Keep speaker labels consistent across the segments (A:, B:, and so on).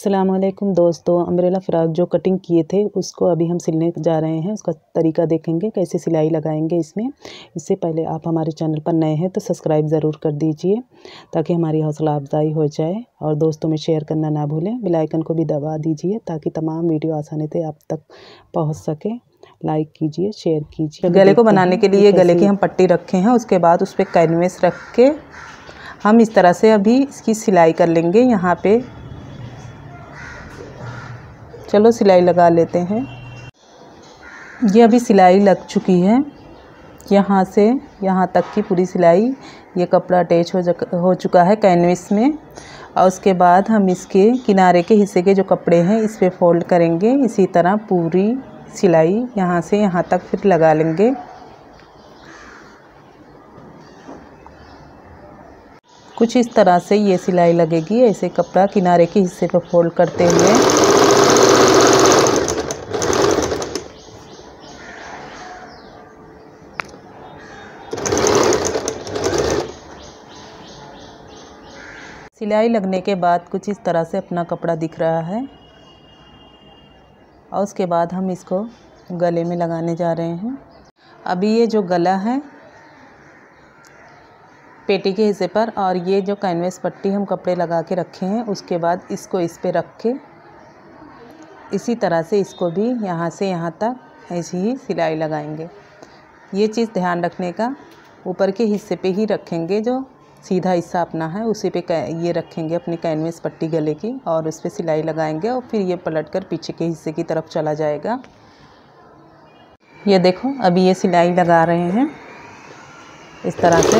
A: अस्सलाम वालेकुम दोस्तों, अम्ब्रेला फ़्रॉक जो कटिंग किए थे उसको अभी हम सिलने जा रहे हैं। उसका तरीका देखेंगे कैसे सिलाई लगाएंगे इसमें। इससे पहले आप हमारे चैनल पर नए हैं तो सब्सक्राइब ज़रूर कर दीजिए ताकि हमारी हौसला अफजाई हो जाए, और दोस्तों में शेयर करना ना भूलें। बेल आइकन को भी दबा दीजिए ताकि तमाम वीडियो आसानी से आप तक पहुँच सके। लाइक कीजिए, शेयर कीजिए।
B: गले को बनाने के लिए गले की हम पट्टी रखे हैं, उसके बाद उस पर कैनवेस रख के हम इस तरह से अभी इसकी सिलाई कर लेंगे। यहाँ पे चलो सिलाई लगा लेते हैं। ये अभी सिलाई लग चुकी है, यहाँ से यहाँ तक की पूरी सिलाई। ये कपड़ा अटैच हो चुका है कैनवेस में, और उसके बाद हम इसके किनारे के हिस्से के जो कपड़े हैं इस पे फोल्ड करेंगे। इसी तरह पूरी सिलाई यहाँ से यहाँ तक फिर लगा लेंगे। कुछ इस तरह से ये सिलाई लगेगी। ऐसे कपड़ा किनारे के हिस्से पे फोल्ड करते हुए सिलाई लगने के बाद कुछ इस तरह से अपना कपड़ा दिख रहा है, और उसके बाद हम इसको गले में लगाने जा रहे हैं। अभी ये जो गला है पेटी के हिस्से पर, और ये जो कैनवेस पट्टी हम कपड़े लगा के रखे हैं, उसके बाद इसको इस पे रख के इसी तरह से इसको भी यहाँ से यहाँ तक ऐसी ही सिलाई लगाएंगे। ये चीज़ ध्यान रखने का, ऊपर के हिस्से पे ही रखेंगे, जो सीधा हिस्सा अपना है उसी पे ये रखेंगे अपनी कैनवेस पट्टी गले की, और उस पर सिलाई लगाएंगे, और फिर ये पलटकर पीछे के हिस्से की तरफ चला जाएगा। ये देखो अभी ये सिलाई लगा रहे हैं इस तरह से।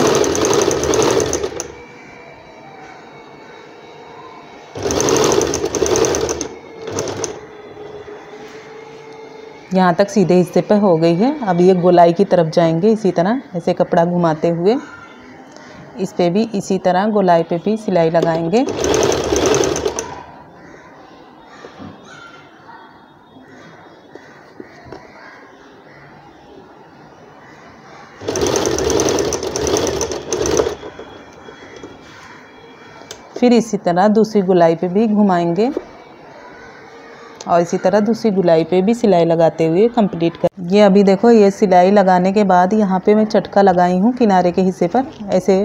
B: यहाँ तक सीधे हिस्से पे हो गई है। अब ये गोलाई की तरफ जाएंगे। इसी तरह ऐसे कपड़ा घुमाते हुए इस पे भी इसी तरह गोलाई पे भी सिलाई लगाएंगे। फिर इसी तरह दूसरी गोलाई पे भी घुमाएंगे, और इसी तरह दूसरी गोलाई पे भी सिलाई लगाते हुए कंप्लीट कर। ये अभी देखो ये सिलाई लगाने के बाद यहाँ पे मैं चटका लगाई हूँ किनारे के हिस्से पर। ऐसे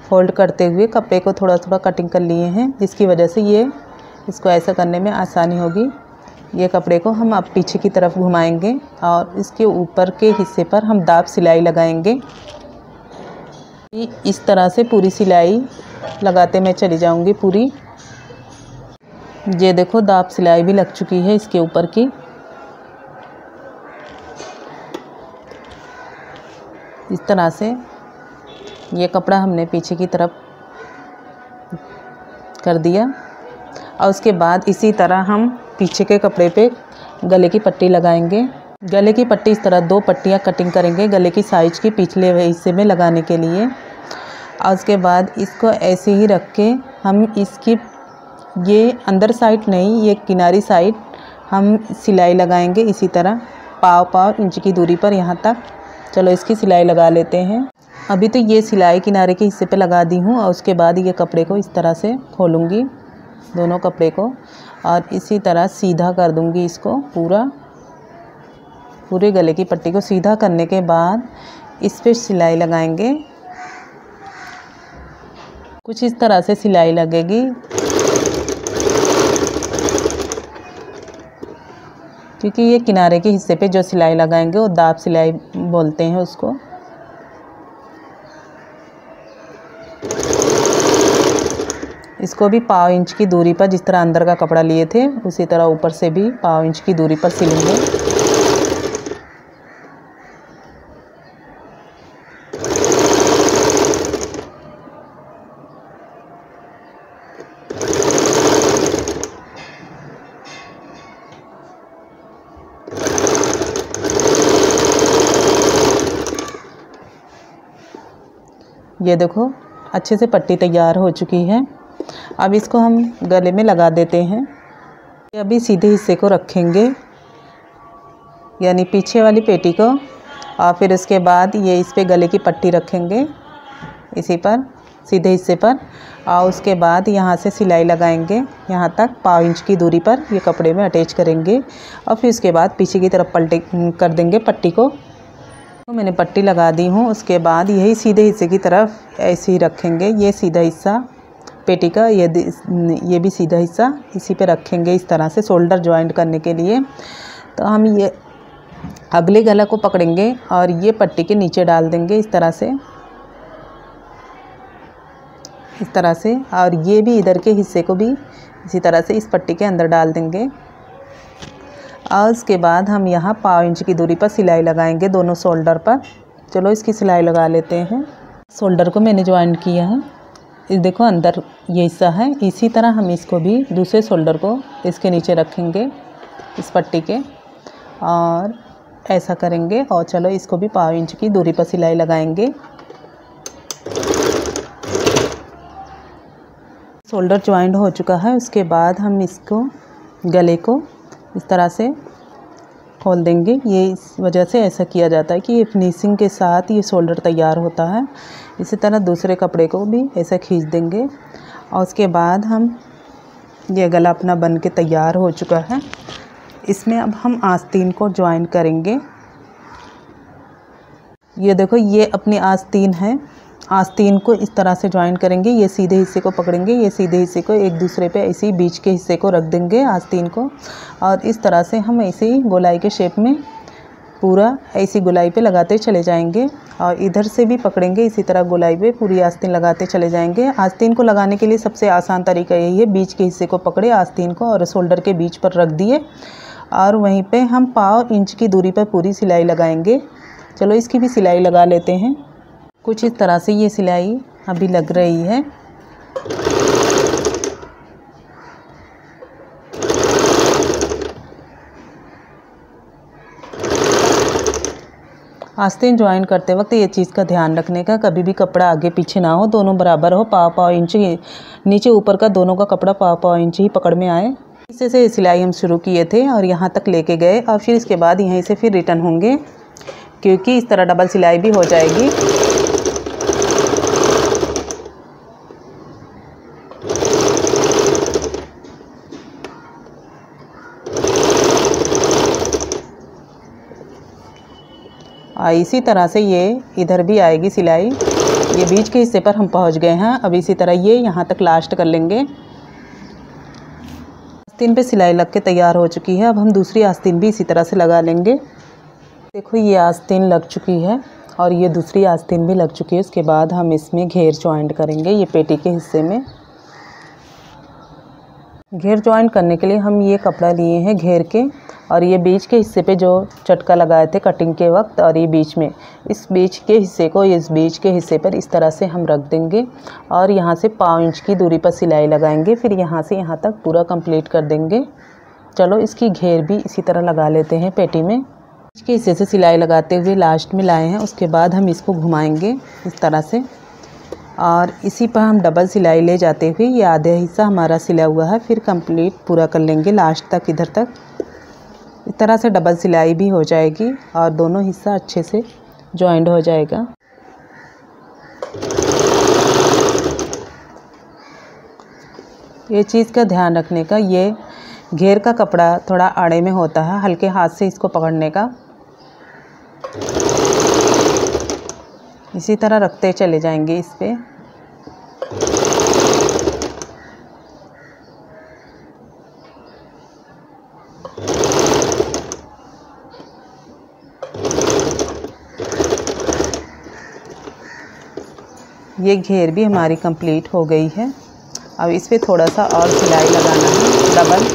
B: फोल्ड करते हुए कपड़े को थोड़ा थोड़ा कटिंग कर लिए हैं, जिसकी वजह से ये इसको ऐसा करने में आसानी होगी। ये कपड़े को हम अब पीछे की तरफ घुमाएंगे, और इसके ऊपर के हिस्से पर हम दाब सिलाई लगाएंगे। इस तरह से पूरी सिलाई लगाते मैं चली जाऊँगी पूरी। ये देखो दाब सिलाई भी लग चुकी है इसके ऊपर की। इस तरह से ये कपड़ा हमने पीछे की तरफ कर दिया, और उसके बाद इसी तरह हम पीछे के कपड़े पे गले की पट्टी लगाएंगे। गले की पट्टी इस तरह 2 पट्टियाँ कटिंग करेंगे गले की साइज की पिछले हिस्से में लगाने के लिए, और उसके बाद इसको ऐसे ही रख के हम इसकी ये अंदर साइड नहीं, ये किनारी साइड हम सिलाई लगाएंगे इसी तरह पाव इंच की दूरी पर यहाँ तक। चलो इसकी सिलाई लगा लेते हैं। अभी तो ये सिलाई किनारे के हिस्से पे लगा दी हूँ, और उसके बाद ये कपड़े को इस तरह से खोलूँगी दोनों कपड़े को, और इसी तरह सीधा कर दूँगी इसको पूरे गले की पट्टी को सीधा करने के बाद इस पर सिलाई लगाएंगे। कुछ इस तरह से सिलाई लगेगी, क्योंकि ये किनारे के हिस्से पे जो सिलाई लगाएंगे वो दाब सिलाई बोलते हैं उसको। इसको भी पाव इंच की दूरी पर, जिस तरह अंदर का कपड़ा लिए थे उसी तरह ऊपर से भी पाव इंच की दूरी पर सिलेंगे। ये देखो अच्छे से पट्टी तैयार हो चुकी है। अब इसको हम गले में लगा देते हैं। अभी सीधे हिस्से को रखेंगे, यानी पीछे वाली पेटी को, और फिर उसके बाद ये इस पे गले की पट्टी रखेंगे इसी पर, सीधे हिस्से पर। और उसके बाद यहाँ से सिलाई लगाएंगे यहाँ तक 1/2 इंच की दूरी पर, ये कपड़े में अटैच करेंगे। और फिर उसके बाद पीछे की तरफ पलटे कर देंगे पट्टी को। तो मैंने पट्टी लगा दी हूँ। उसके बाद यही सीधे हिस्से की तरफ ऐसे ही रखेंगे। ये सीधा हिस्सा पेटी का, ये भी सीधा हिस्सा इसी पे रखेंगे इस तरह से शोल्डर जॉइंट करने के लिए। तो हम ये अगले गला को पकड़ेंगे और ये पट्टी के नीचे डाल देंगे इस तरह से। और ये भी इधर के हिस्से को भी इसी तरह से इस पट्टी के अंदर डाल देंगे। और उसके बाद हम यहाँ 1/2 इंच की दूरी पर सिलाई लगाएंगे दोनों शोल्डर पर। चलो इसकी सिलाई लगा लेते हैं। शोल्डर को मैंने ज्वाइंट किया है, इस देखो अंदर ये हिस्सा है। इसी तरह हम इसको भी दूसरे शोल्डर को इसके नीचे रखेंगे इस पट्टी के, और ऐसा करेंगे। और चलो इसको भी 1/2 इंच की दूरी पर सिलाई लगाएंगे। शोल्डर ज्वाइंट हो चुका है। उसके बाद हम इसको गले को इस तरह से खोल देंगे। ये इस वजह से ऐसा किया जाता है कि ये फिनिशिंग के साथ ये शोल्डर तैयार होता है। इसी तरह दूसरे कपड़े को भी ऐसे खींच देंगे। और उसके बाद हम ये गला अपना बन के तैयार हो चुका है। इसमें अब हम आस्तीन को ज्वाइन करेंगे। ये देखो ये अपनी आस्तीन है। आस्तीन को इस तरह से ज्वाइन करेंगे। ये सीधे हिस्से को पकड़ेंगे, ये सीधे हिस्से को एक दूसरे पे ऐसे ही बीच के हिस्से को रख देंगे आस्तीन को। और इस तरह से हम ऐसे ही गोलाई के शेप में पूरा ऐसी गोलाई पे लगाते चले जाएंगे। और इधर से भी पकड़ेंगे, इसी तरह गोलाई पे पूरी आस्तीन लगाते चले जाएंगे। आस्तीन को लगाने के लिए सबसे आसान तरीका यही है, बीच के हिस्से को पकड़े आस्तीन को और शोल्डर के बीच पर रख दिए, और वहीं पे हम 1/2 इंच की दूरी पर पूरी सिलाई लगाएंगे। चलो इसकी भी सिलाई लगा लेते हैं। कुछ इस तरह से ये सिलाई अभी लग रही है। आस्तीन ज्वाइन करते वक्त ये चीज़ का ध्यान रखने का, कभी भी कपड़ा आगे पीछे ना हो, दोनों बराबर हो। 1/2 इंच नीचे ऊपर का दोनों का कपड़ा 1/2 इंच ही पकड़ में आए। इसी से सिलाई हम शुरू किए थे और यहाँ तक लेके गए। और फिर इसके बाद यहीं से फिर रिटर्न होंगे, क्योंकि इस तरह डबल सिलाई भी हो जाएगी। इसी तरह से ये इधर भी आएगी सिलाई। ये बीच के हिस्से पर हम पहुंच गए हैं। अब इसी तरह ये यहाँ तक लास्ट कर लेंगे। आस्तीन पे सिलाई लग के तैयार हो चुकी है। अब हम दूसरी आस्तीन भी इसी तरह से लगा लेंगे। देखो ये आस्तीन लग चुकी है और ये दूसरी आस्तीन भी लग चुकी है। उसके बाद हम इसमें घेर ज्वाइंट करेंगे। ये पेटी के हिस्से में घेर ज्वाइंट करने के लिए हम ये कपड़ा लिए हैं घेर के, और ये बीच के हिस्से पे जो चटका लगाए थे कटिंग के वक्त, और ये बीच में इस बीच के हिस्से को इस बीच के हिस्से पर इस तरह से हम रख देंगे। और यहाँ से 1/2 इंच की दूरी पर सिलाई लगाएंगे। फिर यहाँ से यहाँ तक पूरा कंप्लीट कर देंगे। चलो इसकी घेर भी इसी तरह लगा लेते हैं पेटी में। बीच के हिस्से से सिलाई लगाते हुए लास्ट में लाए हैं। उसके बाद हम इसको घुमाएंगे इस तरह से, और इसी पर हम डबल सिलाई ले जाते हुए ये आधा हिस्सा हमारा सिला हुआ है फिर कंप्लीट पूरा कर लेंगे लास्ट तक। इधर तक इस तरह से डबल सिलाई भी हो जाएगी और दोनों हिस्सा अच्छे से जॉइंट हो जाएगा। ये चीज़ का ध्यान रखने का, ये घेर का कपड़ा थोड़ा आड़े में होता है, हल्के हाथ से इसको पकड़ने का। इसी तरह रखते चले जाएंगे इस पे। ये घेर भी हमारी कंप्लीट हो गई है। अब इस पे थोड़ा सा और सिलाई लगाना है डबल।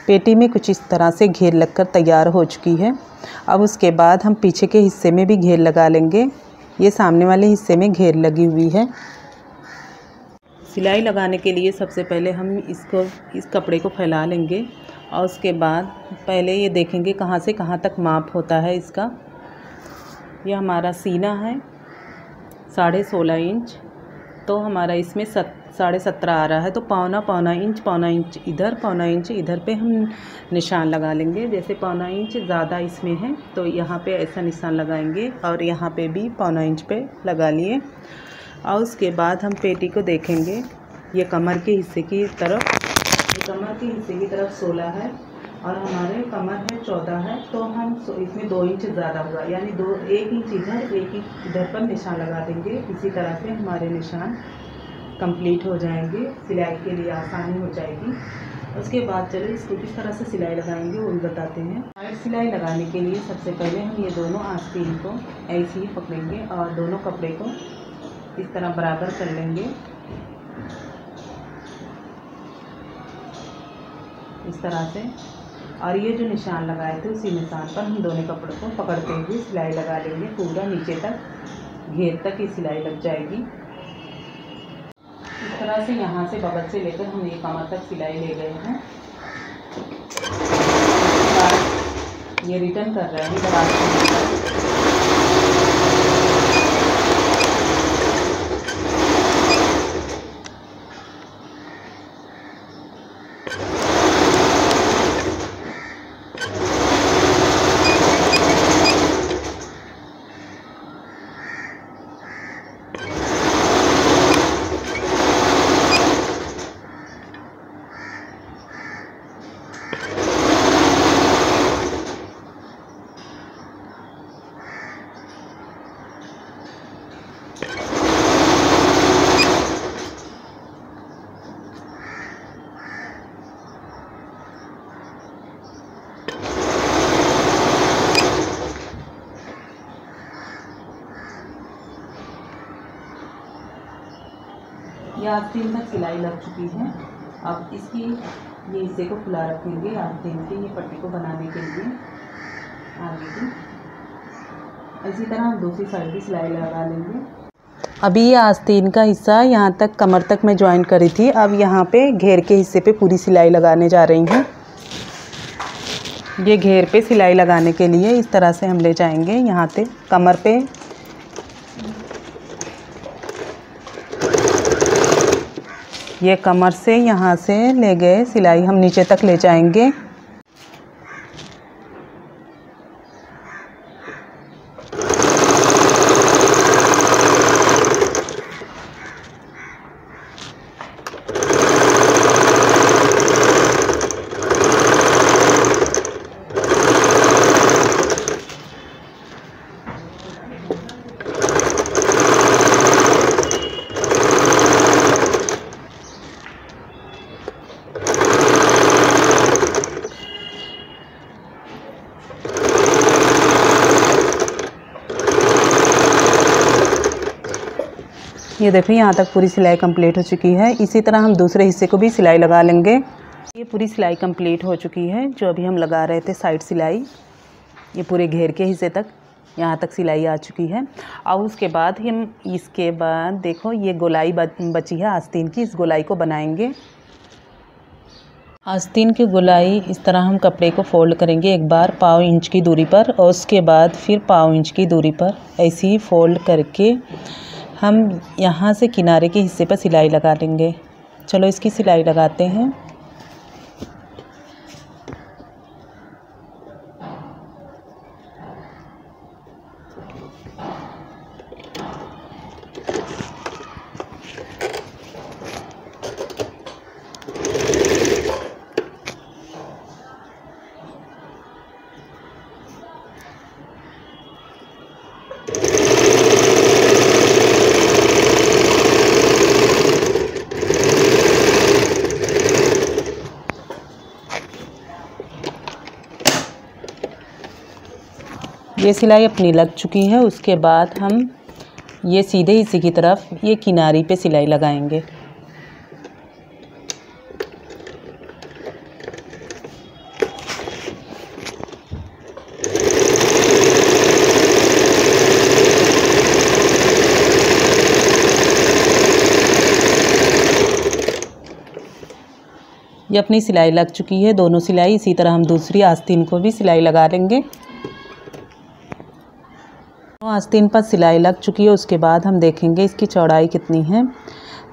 B: पेटी में कुछ इस तरह से घेर लगकर तैयार हो चुकी है। अब उसके बाद हम पीछे के हिस्से में भी घेर लगा लेंगे। ये सामने वाले हिस्से में घेर लगी हुई है। सिलाई लगाने के लिए सबसे पहले हम इस कपड़े को फैला लेंगे और उसके बाद पहले ये देखेंगे कहाँ से कहाँ तक माप होता है इसका। ये हमारा सीना है, 16.5 इंच, तो हमारा इसमें 17.5 आ रहा है। तो पौना इंच इधर, पौना इंच इधर पे हम निशान लगा लेंगे। जैसे पौना इंच ज़्यादा इसमें है तो यहाँ पे ऐसा निशान लगाएंगे और यहाँ पे भी पौना इंच पे लगा लिए। और उसके बाद हम पेटी को देखेंगे। ये कमर के हिस्से की तरफ, ये कमर के हिस्से की तरफ 16 है और हमारे कमर है 14 है, तो हम इसमें 2 इंच ज़्यादा हुआ, यानी 1 इंच इधर 1 इंच इधर पर निशान लगा देंगे। इसी तरह से हमारे निशान कंप्लीट हो जाएंगे, सिलाई के लिए आसानी हो जाएगी। उसके बाद चलो इसको किस तरह से सिलाई लगाएंगे वो भी बताते हैं। साइड सिलाई लगाने के लिए सबसे पहले हम ये दोनों आस्तीन को ऐसे ही पकड़ेंगे और दोनों कपड़े को इस तरह बराबर कर लेंगे, इस तरह से। और ये जो निशान लगाए थे उसी निशान पर हम दोनों कपड़ों को पकड़ते हुए सिलाई लगा लेंगे। पूरा नीचे तक घेर तक ये सिलाई लग जाएगी। इस तरह से यहाँ से बगल से लेकर हम ये कमर तक सिलाई ले गए हैं। ये रिटर्न कर रहे हैं दराज। ये आस्तीन तक सिलाई लग चुकी है। अब इसकी ये हिस्से को खुला रखेंगे आस्तीन के ये पट्टी को बनाने के लिए आगे की। इसी तरह हम दूसरी साइड भी सिलाई लगा लेंगे। अभी ये आस्तीन का हिस्सा यहाँ तक कमर तक मैं ज्वाइन करी थी। अब यहाँ पे घेर के हिस्से पे पूरी सिलाई लगाने जा रही हूँ। ये घेर पे सिलाई लगाने के लिए इस तरह से हम ले जाएंगे यहाँ पे कमर पे। ये कमर से यहाँ से ले गए सिलाई हम नीचे तक ले जाएंगे। ये देखो यहाँ तक पूरी सिलाई कंप्लीट हो चुकी है। इसी तरह हम दूसरे हिस्से को भी सिलाई लगा लेंगे। ये पूरी सिलाई कंप्लीट हो चुकी है जो अभी हम लगा रहे थे साइड सिलाई। ये पूरे घेर के हिस्से तक यहाँ तक सिलाई आ चुकी है। और उसके बाद हम इसके बाद देखो ये गोलाई बची है आस्तीन की, इस गोलाई को बनाएंगे। आस्तीन की गोलाई इस तरह हम कपड़े को फोल्ड करेंगे, एक बार 1/4 इंच की दूरी पर और उसके बाद फिर 1/4 इंच की दूरी पर ऐसे ही फोल्ड करके हम यहाँ से किनारे के हिस्से पर सिलाई लगा लेंगे। चलो इसकी सिलाई लगाते हैं। ये सिलाई अपनी लग चुकी है। उसके बाद हम ये सीधे हिस्से की तरफ ये किनारी पे सिलाई लगाएंगे। ये अपनी सिलाई लग चुकी है दोनों सिलाई। इसी तरह हम दूसरी आस्तीन को भी सिलाई लगा लेंगे। तो आस्तीन पर सिलाई लग चुकी है। उसके बाद हम देखेंगे इसकी चौड़ाई कितनी है।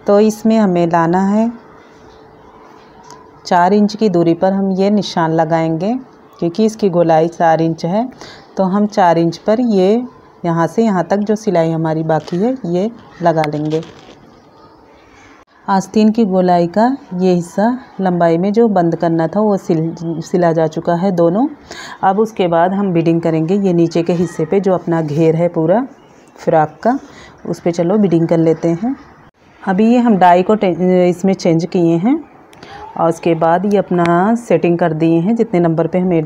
B: तो इसमें हमें लाना है 4 इंच की दूरी पर हम ये निशान लगाएंगे, क्योंकि इसकी गोलाई 4 इंच है। तो हम 4 इंच पर ये यहाँ से यहाँ तक जो सिलाई हमारी बाकी है ये लगा लेंगे। आस्तीन की गोलाई का ये हिस्सा लंबाई में जो बंद करना था वो सिला जा चुका है दोनों। अब उसके बाद हम बीडिंग करेंगे ये नीचे के हिस्से पे जो अपना घेर है पूरा फ्रॉक का, उस पे चलो बीडिंग कर लेते हैं। अभी ये हम डाई को इसमें चेंज किए हैं और उसके बाद ये अपना सेटिंग कर दिए हैं जितने नंबर पे हमें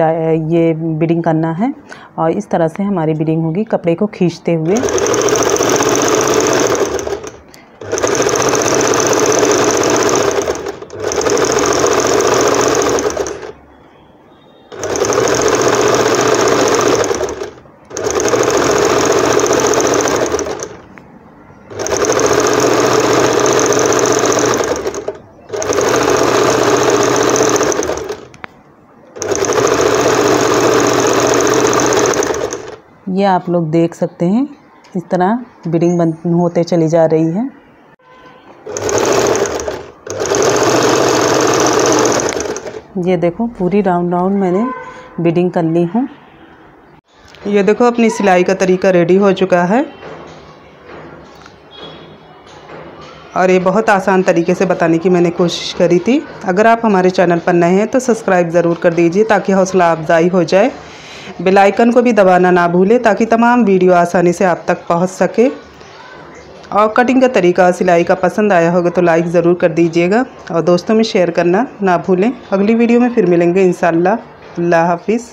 B: ये बीडिंग करना है। और इस तरह से हमारी बीडिंग होगी कपड़े को खींचते हुए। ये आप लोग देख सकते हैं इस तरह बीडिंग बंद होते चली जा रही है। ये देखो पूरी राउंड राउंड मैंने बीडिंग कर ली हूँ।
A: ये देखो अपनी सिलाई का तरीका रेडी हो चुका है और ये बहुत आसान तरीके से बताने की मैंने कोशिश करी थी। अगर आप हमारे चैनल पर नए हैं तो सब्सक्राइब ज़रूर कर दीजिए ताकि हौसला अफजाई हो जाए। बेल आइकन को भी दबाना ना भूलें ताकि तमाम वीडियो आसानी से आप तक पहुंच सके। और कटिंग का तरीका सिलाई का पसंद आया होगा तो लाइक ज़रूर कर दीजिएगा और दोस्तों में शेयर करना ना भूलें। अगली वीडियो में फिर मिलेंगे इंशाअल्लाह। अल्लाह हाफिज़।